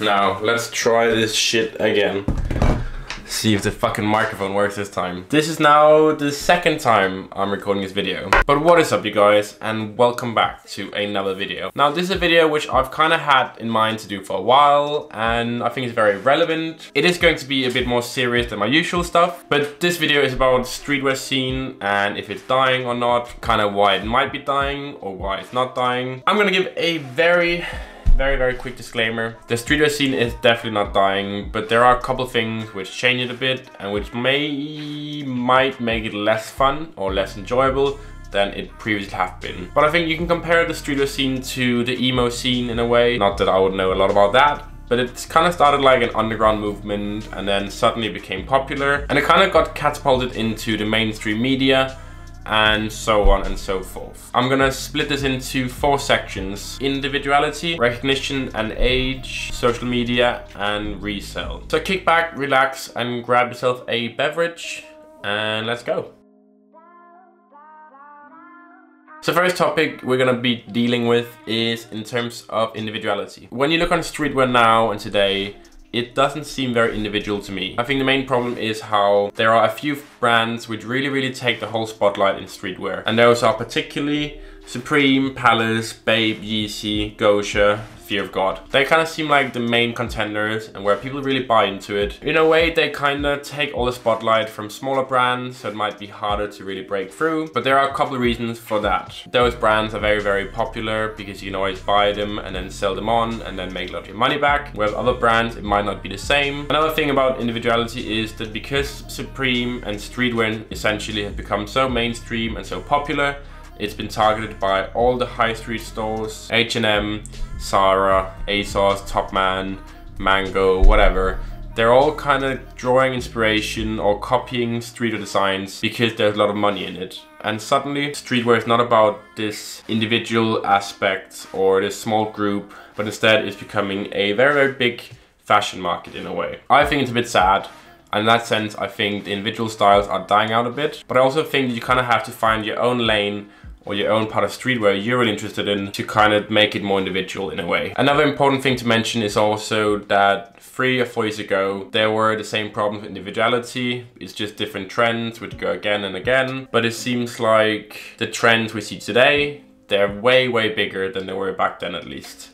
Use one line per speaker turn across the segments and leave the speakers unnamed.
Now, let's try this shit again. See if the fucking microphone works this time. This is now the second time I'm recording this video. But what is up, you guys, and welcome back to another video. Now, this is a video which I've kind of had in mind to do for a while, and I think it's very relevant. It is going to be a bit more serious than my usual stuff, but this video is about streetwear scene and if it's dying or not, kind of why it might be dying or why it's not dying. I'm gonna give a very quick disclaimer. The streetwear scene is definitely not dying, but there are a couple things which change it a bit and which might make it less fun or less enjoyable than it previously have been. But I think you can compare the streetwear scene to the emo scene in a way. Not that I would know a lot about that, but it's kind of started like an underground movement and then suddenly became popular, and it kind of got catapulted into the mainstream media and so on and so forth. I'm gonna split this into 4 sections: individuality, recognition and age, social media, and resell. So kick back, relax, and grab yourself a beverage, and let's go. So first topic we're gonna be dealing with is in terms of individuality. When you look on streetwear now and today, it doesn't seem very individual to me. I think the main problem is how there are a few brands which really take the whole spotlight in streetwear. And those are particularly Supreme, Palace, Babe, Yeezy, Gosha, Fear of God. They kind of seem like the main contenders and where people really buy into it. In a way, they kind of take all the spotlight from smaller brands, so it might be harder to really break through. But there are a couple of reasons for that. Those brands are very popular because you can always buy them and then sell them on and then make a lot of your money back. With other brands, it might not be the same. Another thing about individuality is that because Supreme and streetwear essentially have become so mainstream and so popular, it's been targeted by all the high street stores, H&M, Zara, ASOS, Topman, Mango, whatever. They're all kind of drawing inspiration or copying streetwear designs because there's a lot of money in it. And suddenly, streetwear is not about this individual aspect or this small group, but instead it's becoming a very big fashion market in a way. I think it's a bit sad. And in that sense, I think the individual styles are dying out a bit. But I also think that you kind of have to find your own lane or your own part of streetwear you're really interested in to kind of make it more individual in a way. Another important thing to mention is also that 3 or 4 years ago, there were the same problems with individuality. It's just different trends which go again and again. But it seems like the trends we see today, they're way bigger than they were back then at least.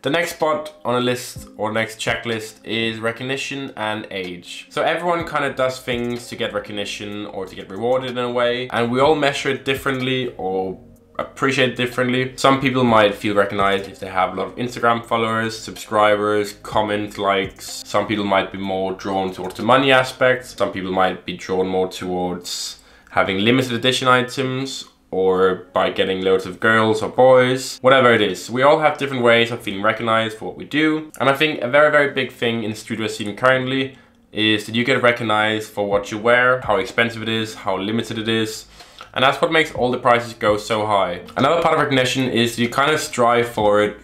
The next spot on a list or next checklist is recognition and age. So everyone kind of does things to get recognition or to get rewarded in a way, and we all measure it differently or appreciate it differently. Some people might feel recognized if they have a lot of Instagram followers, subscribers, comments, likes. Some people might be more drawn towards the money aspect. Some people might be drawn more towards having limited edition items, or by getting loads of girls or boys, whatever it is. We all have different ways of feeling recognized for what we do. And I think a very big thing in the streetwear scene currently is that you get recognized for what you wear, how expensive it is, how limited it is. And that's what makes all the prices go so high. Another part of recognition is you kind of strive for it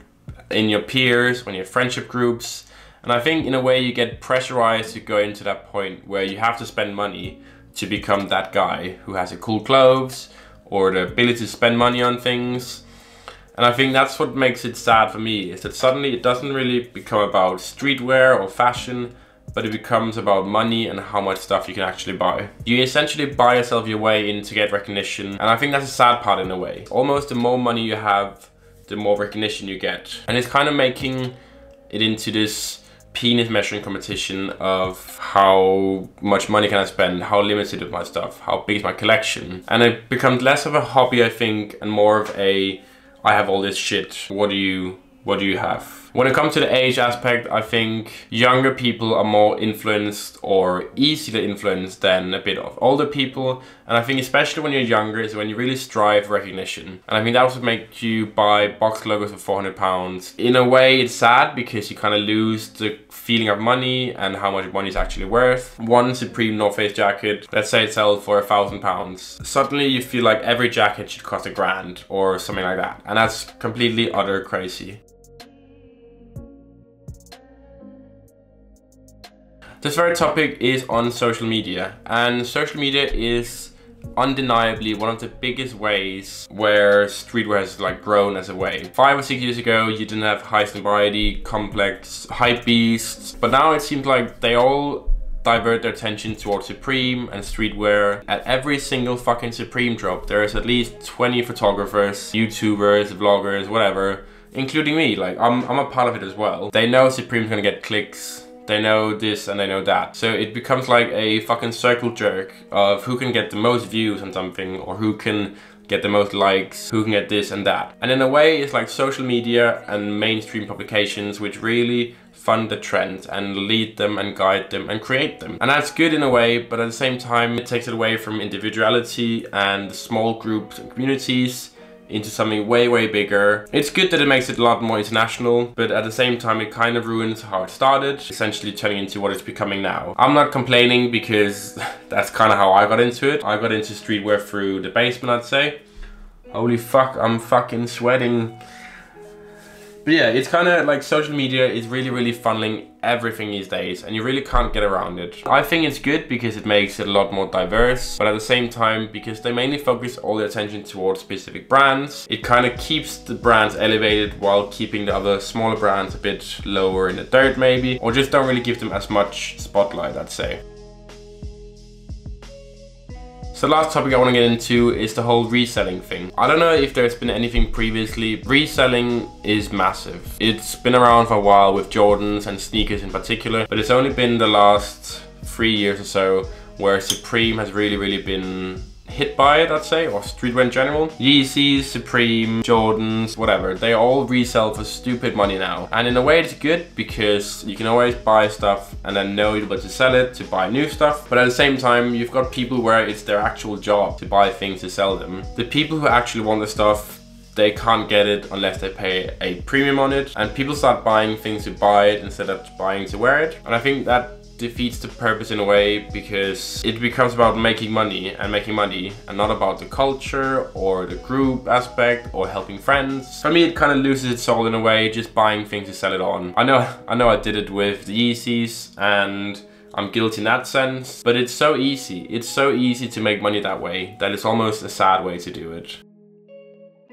in your peers, when your friendship groups. And I think in a way you get pressurized to go into that point where you have to spend money to become that guy who has the cool clothes, or the ability to spend money on things. And I think that's what makes it sad for me, is that suddenly it doesn't really become about streetwear or fashion, but it becomes about money and how much stuff you can actually buy. You essentially buy yourself your way in to get recognition, and I think that's a sad part in a way. Almost the more money you have, the more recognition you get. And it's kind of making it into this penis measuring competition of how much money can I spend, how limited is my stuff, how big is my collection. And it becomes less of a hobby, I think, and more of a, I have all this shit, what do you have? When it comes to the age aspect, I think younger people are more influenced or easier to influence than a bit of older people. And I think especially when you're younger is when you really strive for recognition. And I think that also makes you buy box logos for £400. In a way, it's sad because you kind of lose the feeling of money and how much money is actually worth. One Supreme North Face jacket, let's say it sells for £1,000. Suddenly you feel like every jacket should cost £1,000 or something like that. And that's completely utter crazy. This very topic is on social media, and social media is undeniably one of the biggest ways where streetwear has like grown as a way. 5 or 6 years ago, you didn't have High Sobriety, Complex, Hype Beasts, but now it seems like they all divert their attention towards Supreme and streetwear. At every single fucking Supreme drop, there is at least 20 photographers, YouTubers, vloggers, whatever, including me. Like, I'm a part of it as well. They know Supreme's gonna get clicks. They know this and they know that. So it becomes like a fucking circle jerk of who can get the most views on something, or who can get the most likes, who can get this and that. And in a way, it's like social media and mainstream publications which really fund the trends and lead them and guide them and create them. And that's good in a way, but at the same time, it takes it away from individuality and small groups and communities into something way, way bigger. It's good that it makes it a lot more international, but at the same time, it kind of ruins how it started, essentially turning into what it's becoming now. I'm not complaining because that's kind of how I got into it. I got into streetwear through the basement, I'd say. Holy fuck, I'm fucking sweating. But yeah, it's kind of like social media is really, really funneling everything these days, and you really can't get around it. I think it's good because it makes it a lot more diverse, but at the same time, because they mainly focus all their attention towards specific brands, it kind of keeps the brands elevated while keeping the other smaller brands a bit lower in the dirt maybe, or just don't really give them as much spotlight, I'd say. So the last topic I want to get into is the whole reselling thing. I don't know if there's been anything previously. Reselling is massive. It's been around for a while with Jordans and sneakers in particular, but it's only been the last 3 years or so where Supreme has really been hit by it, I'd say, or streetwear in general. Yeezys, Supreme, Jordans, whatever, they all resell for stupid money now. And in a way it's good because you can always buy stuff and then know you're able to sell it to buy new stuff. But at the same time, you've got people where it's their actual job to buy things to sell them. The people who actually want the stuff, they can't get it unless they pay a premium on it. And people start buying things to buy it instead of buying to wear it. And I think that defeats the purpose in a way, because it becomes about making money and not about the culture or the group aspect or helping friends. For me, it kind of loses its soul in a way, just buying things to sell it on. I know I did it with the Yeezys and I'm guilty in that sense, but it's so easy. It's so easy to make money that way that it's almost a sad way to do it.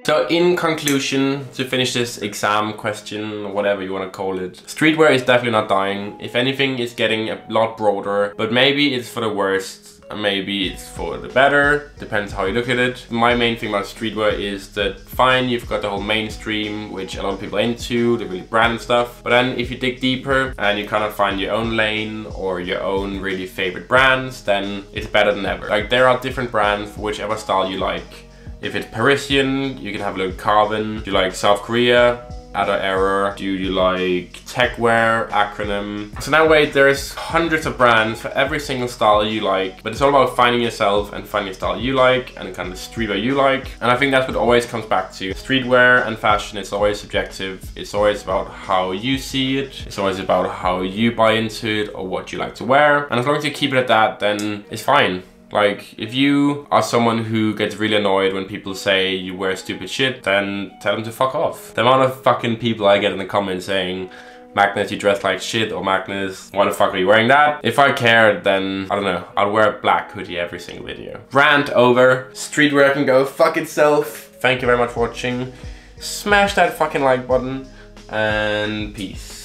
So in conclusion, to finish this exam question, whatever you want to call it, streetwear is definitely not dying. If anything, it's getting a lot broader, but maybe it's for the worst, and maybe it's for the better, depends how you look at it. My main thing about streetwear is that fine, you've got the whole mainstream, which a lot of people are into, the really branded stuff, but then if you dig deeper and you kind of find your own lane or your own really favorite brands, then it's better than ever. Like, there are different brands for whichever style you like. If it's Parisian, you can have a little Carbon. Do you like South Korea? Adder Error. Do you like Techwear? Acronym. So that way there's hundreds of brands for every single style you like, but it's all about finding yourself and finding a style you like and the kind of streetwear you like. And I think that's what always comes back to. Streetwear and fashion is always subjective. It's always about how you see it. It's always about how you buy into it or what you like to wear. And as long as you keep it at that, then it's fine. Like, if you are someone who gets really annoyed when people say you wear stupid shit, then tell them to fuck off. The amount of fucking people I get in the comments saying, Magnus, you dress like shit, or Magnus, why the fuck are you wearing that? If I cared, then, I don't know, I'd wear a black hoodie every single video. Rant over. Streetwear can go fuck itself. Thank you very much for watching. Smash that fucking like button, and peace.